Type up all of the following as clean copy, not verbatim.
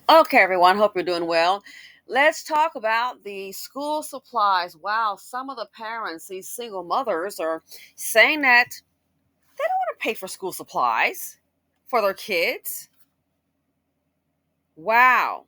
Okay, everyone, hope you're doing well. Let's talk about the school supplies. Wow, some of the parents, these single mothers, are saying that they don't want to pay for school supplies for their kids. Wow,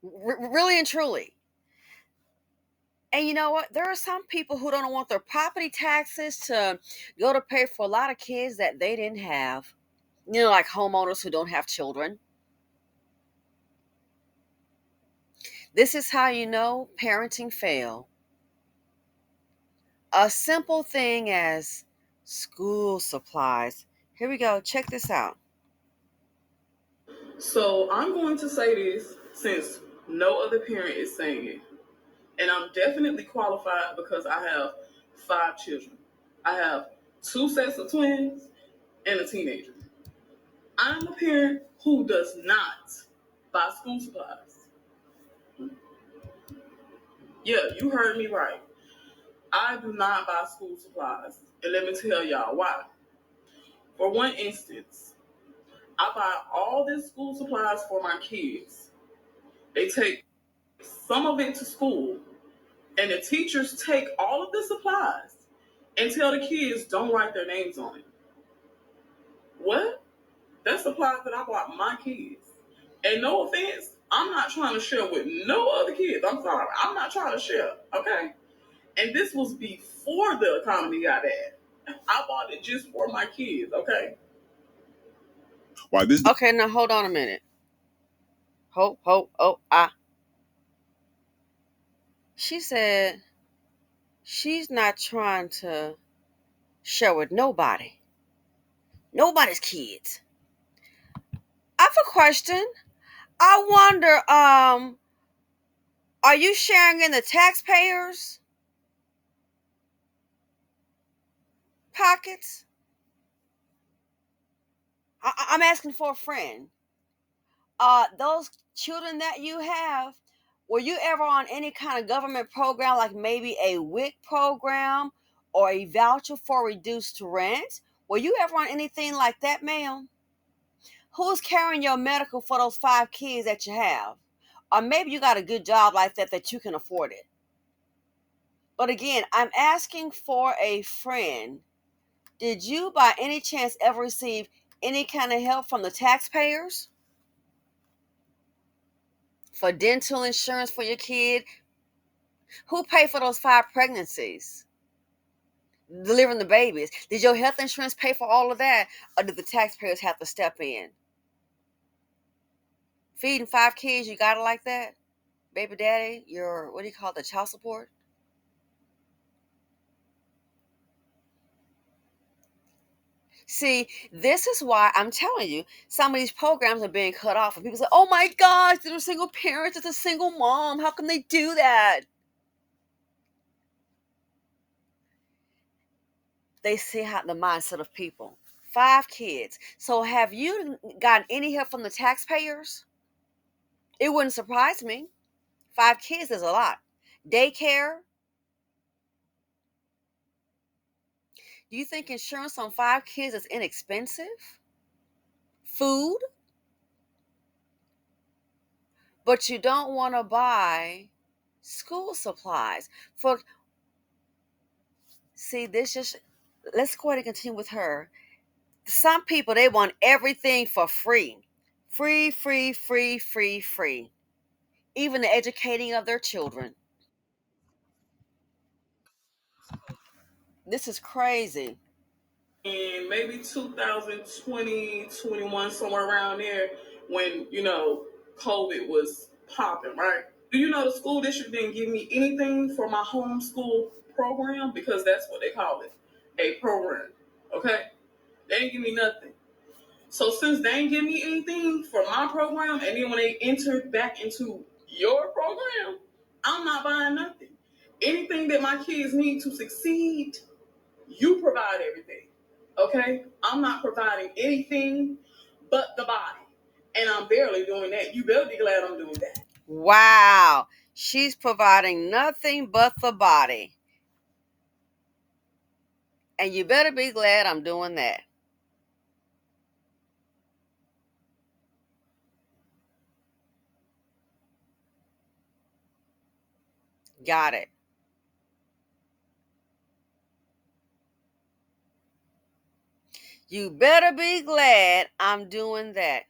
really and truly. And you know what? There are some people who don't want their property taxes to go to pay for a lot of kids that they didn't have. Like homeowners who don't have children. This is how you know parenting fail. A simple thing as school supplies. Here we go. Check this out. So I'm going to say this since no other parent is saying it. And I'm definitely qualified because I have 5 children. I have 2 sets of twins and a teenager. I'm a parent who does not buy school supplies. Yeah, you heard me right. I do not buy school supplies. And let me tell y'all why. For one instance, I buy all these school supplies for my kids. They take some of it to school, and the teachers take all of the supplies and tell the kids don't write their names on it. What? That's supplies that I bought my kids. And no offense, I'm not trying to share with no other kids. I'm sorry. I'm not trying to share. Okay? And this was before the economy got bad. I bought it just for my kids. Okay? Why this? Okay, now hold on a minute. Ah. She said she's not trying to share with nobody. Nobody's kids. I have a question. I wonder, are you sharing in the taxpayers' pockets? I'm asking for a friend. Those children that you have, were you ever on any kind of government program, like maybe a WIC program or a voucher for reduced rent? Were you ever on anything like that, ma'am? Who's carrying your medical for those 5 kids that you have? Or maybe you got a good job like that you can afford it. But again, I'm asking for a friend. Did you by any chance ever receive any kind of help from the taxpayers for dental insurance for your kid? Who paid for those 5 pregnancies? Delivering the babies. Did your health insurance pay for all of that? Or did the taxpayers have to step in? Feeding 5 kids, you got it like that? Baby daddy, your, what do you call it, the child support? See, this is why I'm telling you, some of these programs are being cut off. And people say, oh my gosh, they're single parents, it's a single mom. How can they do that? They see how the mindset of people. 5 kids. So have you gotten any help from the taxpayers? It wouldn't surprise me. 5 kids is a lot. Daycare. Do you think insurance on 5 kids is inexpensive? Food? But you don't want to buy school supplies. For see, this just let's go ahead and continue with her. Some people they want everything for free. Free, free, free, free, free. Even the educating of their children. This is crazy. In maybe 2020, 21, somewhere around there, when, COVID was popping, right? Do you know the school district didn't give me anything for my homeschool program? Because that's what they call it, a program. Okay? They didn't give me nothing. So since they didn't give me anything for my program, and then when they entered back into your program, I'm not buying nothing. Anything that my kids need to succeed, you provide everything. Okay? I'm not providing anything but the body. And I'm barely doing that. You better be glad I'm doing that. Wow. She's providing nothing but the body. And you better be glad I'm doing that. Got it. You better be glad I'm doing that.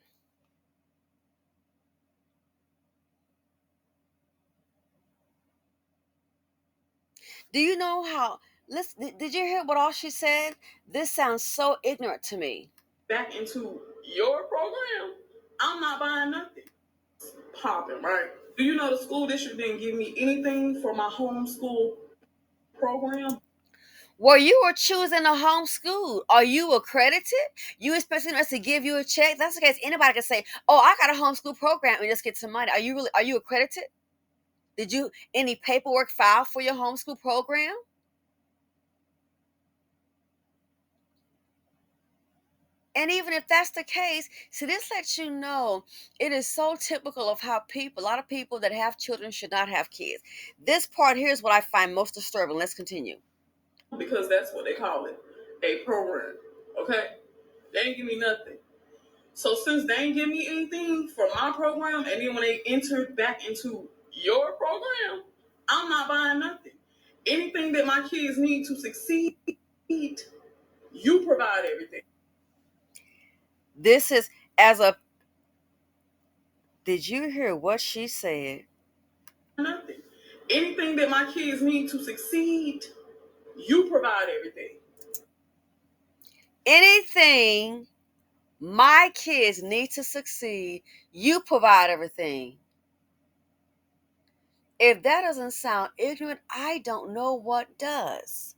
Do you know how? Listen, did you hear what all she said? This sounds so ignorant to me. Back into your program, I'm not buying nothing. Popping, right? Do you know the school district didn't give me anything for my homeschool program? Well, you were choosing a homeschool. Are you accredited? You expecting us to give you a check? That's the case. Anybody can say, "Oh, I got a homeschool program and just get some money." Are you really? Are you accredited? Did you any paperwork filed for your homeschool program? And even if that's the case, see, this lets you know it is so typical of how people, a lot of people that have children should not have kids. This part here is what I find most disturbing. Let's continue. Because that's what they call it, a program. Okay? They ain't give me nothing. So since they ain't give me anything for my program, and then when they entered back into your program, I'm not buying nothing. Anything that my kids need to succeed, you provide everything. This is as a, did you hear what she said? Nothing. Anything that my kids need to succeed, you provide everything. Anything my kids need to succeed, you provide everything. If that doesn't sound ignorant, I don't know what does.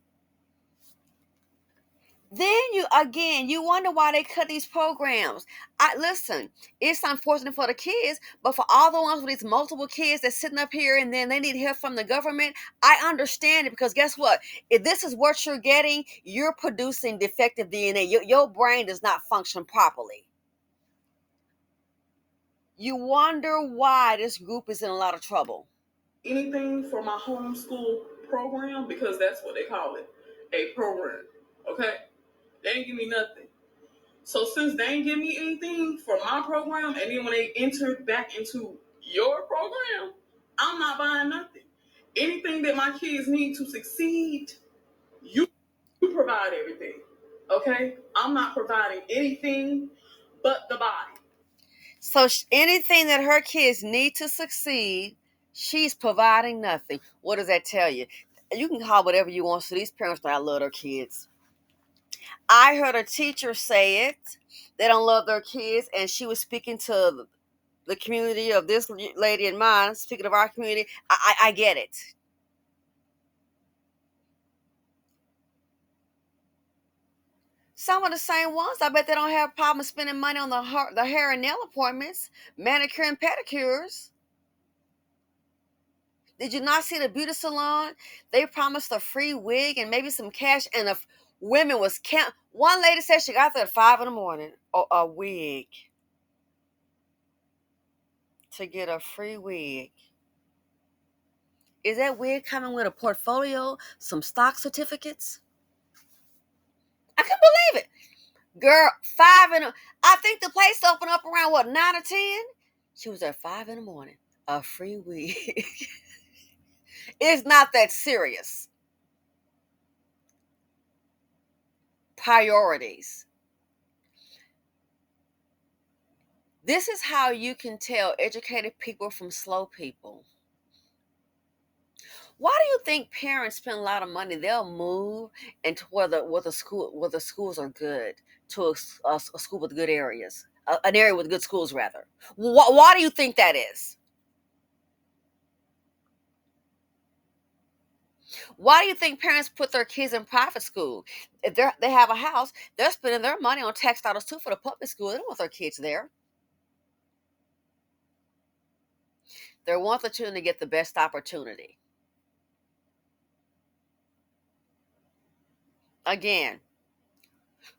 Then you again, you wonder why they cut these programs. I listen, it's unfortunate for the kids, but for all the ones with these multiple kids that's sitting up here and then they need help from the government, I understand it because guess what? If this is what you're getting, you're producing defective DNA. Your brain does not function properly. You wonder why this group is in a lot of trouble. Anything for my homeschool program, because that's what they call it, a program. Okay? They ain't give me nothing. So since they ain't give me anything for my program, and then when they entered back into your program, I'm not buying nothing. Anything that my kids need to succeed, you provide everything. Okay? I'm not providing anything but the body. So anything that her kids need to succeed, she's providing nothing. What does that tell you? You can call whatever you want. So these parents don't love their kids. I heard a teacher say it. They don't love their kids, and she was speaking to the community of this lady and mine. Speaking of our community, I get it. Some of the same ones, I bet they don't have problems spending money on the hair and nail appointments, manicure and pedicures. Did you not see the beauty salon? They promised a free wig and maybe some cash, and the women was count. One lady said she got there at 5 in the morning, a wig to get a free wig. Is that wig coming with a portfolio, some stock certificates? I couldn't believe it, girl. I think the place opened up around what 9 or 10. She was there 5 in the morning, a free wig. It's not that serious. Priorities. This is how you can tell educated people from slow people. Why do you think parents spend a lot of money? They'll move into where the schools are good, to a school with good areas, an area with good schools rather. Why do you think that is? Why do you think parents put their kids in private school? If they have a house, they're spending their money on tax dollars too for the public school. They don't want their kids there. They want the children to get the best opportunity. Again,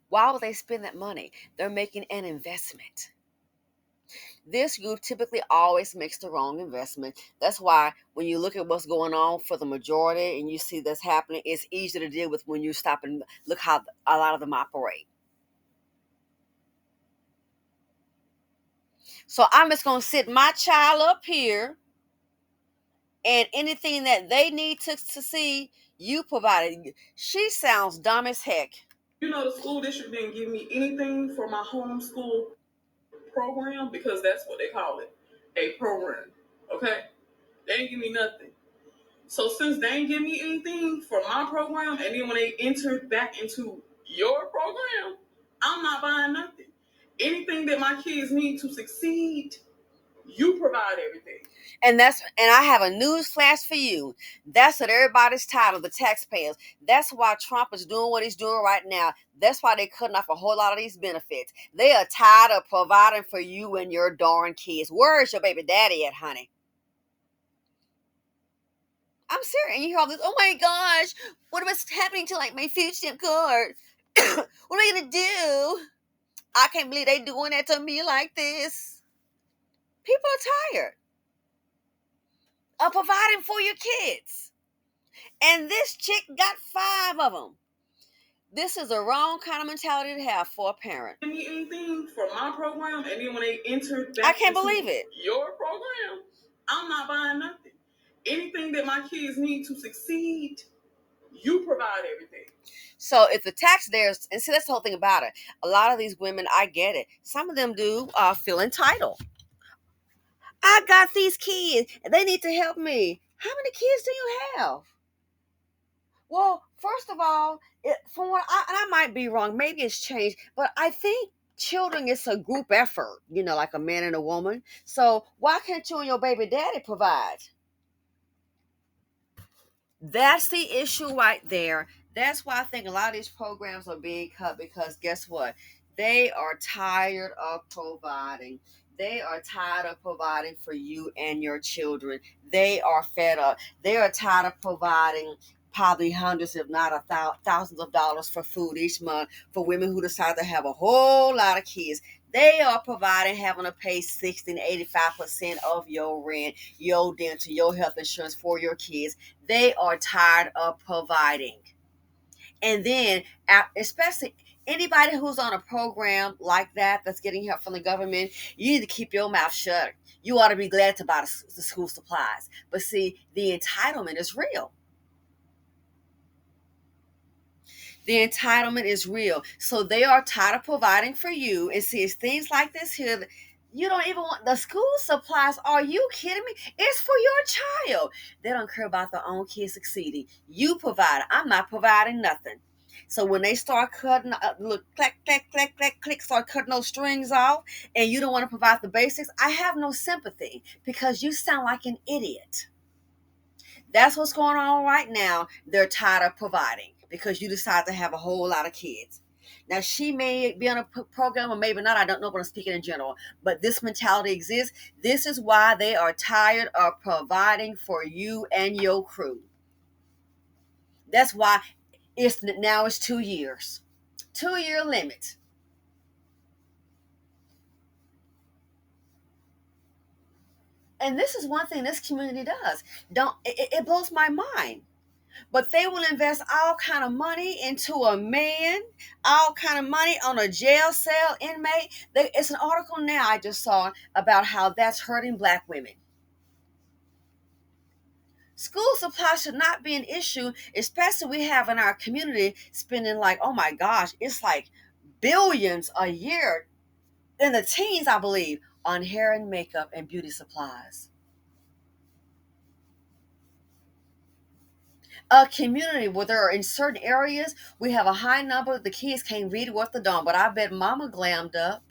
why would they spend that money? They're making an investment. This group typically always makes the wrong investment. That's why when you look at what's going on for the majority and you see this happening, it's easy to deal with when you stop and look how a lot of them operate. So I'm just going to sit my child up here And anything that they need to see, you provided. She sounds dumb as heck. The school district didn't give me anything for my homeschool program because that's what they call it, a program. Okay? They didn't give me nothing. So since they didn't give me anything for my program, and then when they entered back into your program, I'm not buying nothing. Anything that my kids need to succeed, you provide everything. And I have a news flash for you. That's what everybody's tired of, the taxpayers. That's why Trump is doing what he's doing right now. That's why they're cutting off a whole lot of these benefits. They are tired of providing for you and your darn kids. Where is your baby daddy at, honey? I'm serious. And you hear all this, oh my gosh, what was happening to like my food stamp card? What am I gonna do? I can't believe they doing that to me like this. People are tired of providing for your kids. And this chick got 5 of them. This is the wrong kind of mentality to have for a parent. Give me anything for my program, and then when they entered I back can't into believe it. your program, I'm not buying nothing. Anything that my kids need to succeed, you provide everything. So if the tax there, and see, that's the whole thing about it. A lot of these women, I get it. Some of them do feel entitled. I got these kids, and they need to help me. How many kids do you have? Well, first of all, from what and I might be wrong, maybe it's changed, but I think children it's a group effort, like a man and a woman. So why can't you and your baby daddy provide? That's the issue right there. That's why I think a lot of these programs are being cut, because guess what? They are tired of providing. They are tired of providing for you and your children. They are fed up. They are tired of providing probably hundreds, if not thousands of dollars for food each month for women who decide to have a whole lot of kids. They are providing, having to pay 60 and 85% of your rent, your dental, your health insurance for your kids. They are tired of providing. And then, especially anybody who's on a program like that that's getting help from the government, you need to keep your mouth shut. You ought to be glad to buy the school supplies. But see, the entitlement is real. The entitlement is real. So they are tired of providing for you. And see, it's things like this here that you don't even want the school supplies. Are you kidding me? It's for your child. They don't care about their own kids succeeding. You provide. I'm not providing nothing. So when they start cutting, look, clack, clack, clack, clack, click, start cutting those strings off, and you don't want to provide the basics, I have no sympathy, because you sound like an idiot. That's what's going on right now. They're tired of providing because you decide to have a whole lot of kids. Now, she may be on a program or maybe not. I don't know, but I'm speaking in general. But this mentality exists. This is why they are tired of providing for you and your crew. That's why it's 2 years. 2-year limit. And this is one thing this community does. It blows my mind. But they will invest all kind of money into a man, all kind of money on a jail cell inmate. It's an article now I just saw about how that's hurting Black women. School supplies should not be an issue, especially we have in our community spending like, oh my gosh, it's like billions a year in the teens, I believe, on hair and makeup and beauty supplies. A community where there are in certain areas we have a high number of the kids can't read worth the dawn, but I bet mama glammed up.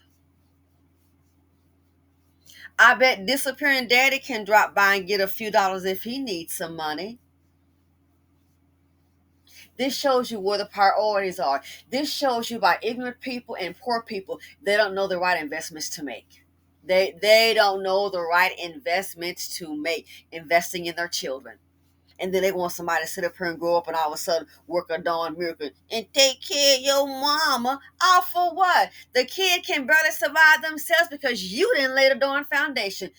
I bet disappearing daddy can drop by and get a few dollars if he needs some money. This shows you where the priorities are. This shows you by ignorant people and poor people, they don't know the right investments to make. They don't know the right investments to make, investing in their children. And then they want somebody to sit up here and grow up and all of a sudden work a darn miracle and take care of your mama. All for what? The kid can barely survive themselves because you didn't lay the darn foundation.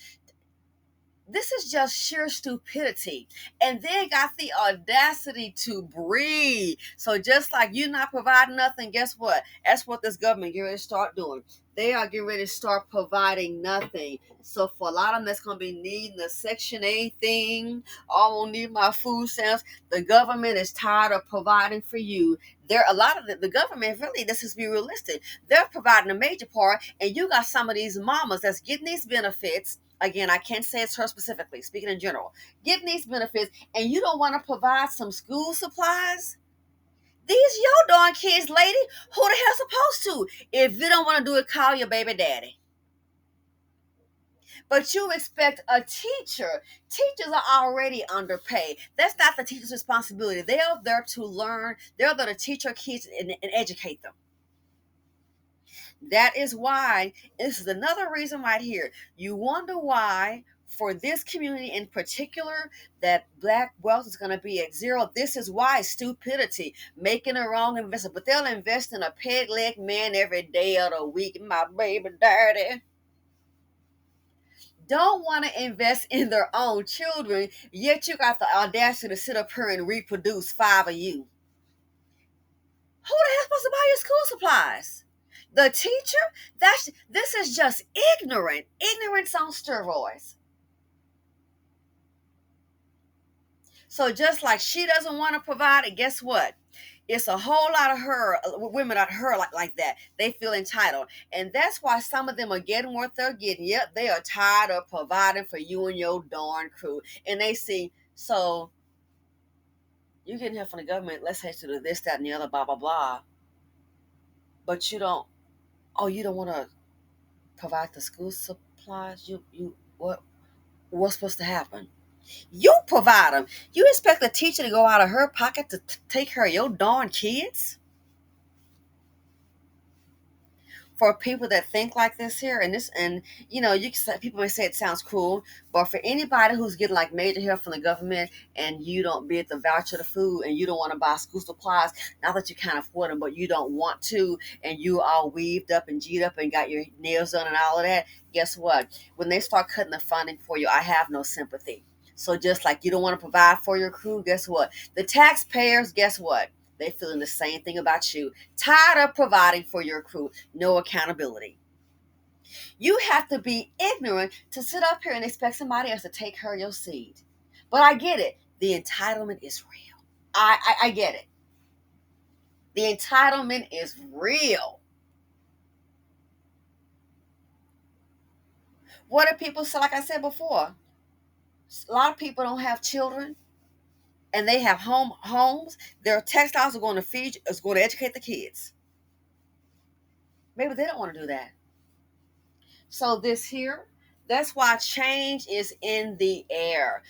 This is just sheer stupidity. And they got the audacity to breathe. So just like you not providing nothing, guess what? That's what this government getting ready to start doing. They are getting ready to start providing nothing. So for a lot of them that's going to be needing the Section 8 thing, I won't need my food stamps. The government is tired of providing for you. There, a lot of the government, really, this is be realistic. They're providing a major part, and you got some of these mamas that's getting these benefits. Again, I can't say it's her specifically, speaking in general, getting these benefits, and you don't want to provide some school supplies. These your darn kids, lady. Who the hell supposed to? If you don't want to do it, call your baby daddy. But you expect a teacher. Teachers are already underpaid. That's not the teacher's responsibility. They are there to learn. They're there to teach our kids and educate them. That is why, this is another reason right here. You wonder why, for this community in particular, that black wealth is going to be at zero. This is why stupidity, making a wrong investment. But they'll invest in a peg leg man every day of the week. My baby daddy. Don't want to invest in their own children, yet you got the audacity to sit up here and reproduce five of you. Who the hell's supposed to buy your school supplies? The teacher? This is just ignorant. Ignorance on steroids. So just like she doesn't want to provide it, guess what? It's a whole lot of women out her like that. They feel entitled. And that's why some of them are getting what they're getting. Yep, they are tired of providing for you and your darn crew. And they see, so you're getting help from the government, let's say to do this, that, and the other, blah, blah, blah. But you don't, oh, you don't want to provide the school supplies? What's supposed to happen? You provide them. You expect the teacher to go out of her pocket to take care of your darn kids? For people that think like this here, and people may say it sounds cool, but for anybody who's getting like major help from the government, and you don't be at the voucher the food, and you don't want to buy school supplies, not that you can't afford them, but you don't want to, and you all weaved up and G'd up and got your nails done and all of that, guess what? When they start cutting the funding for you, I have no sympathy. So just like you don't want to provide for your crew, guess what? The taxpayers, guess what? They feeling the same thing about you. Tired of providing for your crew. No accountability. You have to be ignorant to sit up here and expect somebody else to take care of your seed. But I get it. The entitlement is real. I get it. The entitlement is real. What do people say? Like I said before, a lot of people don't have children and they have homes. Their textiles are going to feed, is going to educate the kids. Maybe they don't want to do that. So this here, that's why change is in the air.